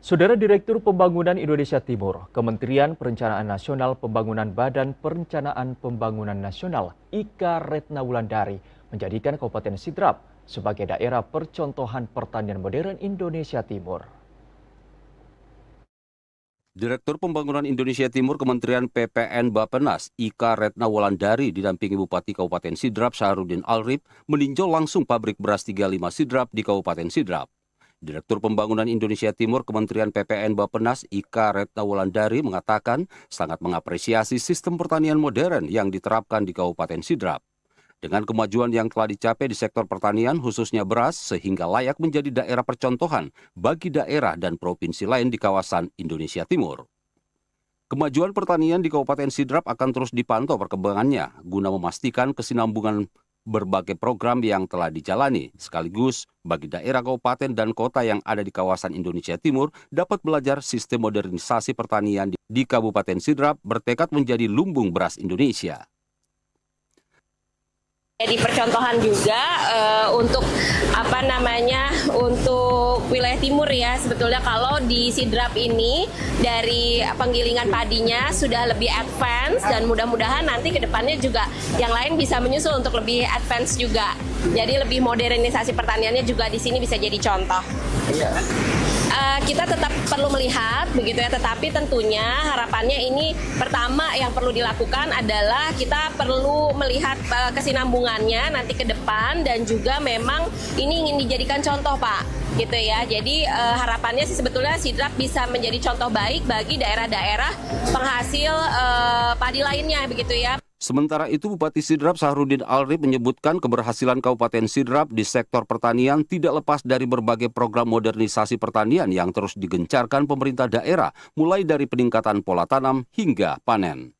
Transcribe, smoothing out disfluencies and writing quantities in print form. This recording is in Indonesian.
Saudara Direktur Pembangunan Indonesia Timur, Kementerian Perencanaan Nasional Pembangunan Badan Perencanaan Pembangunan Nasional Ika Retna Wulandari menjadikan Kabupaten Sidrap sebagai daerah percontohan pertanian modern Indonesia Timur. Direktur Pembangunan Indonesia Timur Kementerian PPN Bappenas Ika Retna Wulandari didampingi Bupati Kabupaten Sidrap Saharudin Alrip meninjau langsung pabrik beras 35 Sidrap di Kabupaten Sidrap. Direktur Pembangunan Indonesia Timur Kementerian PPN Bappenas Ika Retna Wulandari mengatakan sangat mengapresiasi sistem pertanian modern yang diterapkan di Kabupaten Sidrap. Dengan kemajuan yang telah dicapai di sektor pertanian khususnya beras sehingga layak menjadi daerah percontohan bagi daerah dan provinsi lain di kawasan Indonesia Timur. Kemajuan pertanian di Kabupaten Sidrap akan terus dipantau perkembangannya guna memastikan kesinambungan berbagai program yang telah dijalani, sekaligus bagi daerah kabupaten dan kota yang ada di kawasan Indonesia Timur dapat belajar sistem modernisasi pertanian di Kabupaten Sidrap bertekad menjadi lumbung beras Indonesia. Jadi percontohan juga untuk untuk wilayah timur ya, sebetulnya kalau di Sidrap ini dari penggilingan padinya sudah lebih advance dan mudah-mudahan nanti ke depannya juga yang lain bisa menyusul untuk lebih advance juga. Jadi lebih modernisasi pertaniannya juga di sini bisa jadi contoh. Kita tetap perlu melihat begitu ya, tetapi tentunya harapannya ini pertama yang perlu dilakukan adalah kita perlu melihat kesinambungannya nanti ke depan dan juga memang ini ingin dijadikan contoh Pak gitu ya. Jadi harapannya sih sebetulnya Sidrap bisa menjadi contoh baik bagi daerah-daerah penghasil padi lainnya begitu ya. Sementara itu, Bupati Sidrap Saharudin Alrip menyebutkan keberhasilan Kabupaten Sidrap di sektor pertanian tidak lepas dari berbagai program modernisasi pertanian yang terus digencarkan pemerintah daerah, mulai dari peningkatan pola tanam hingga panen.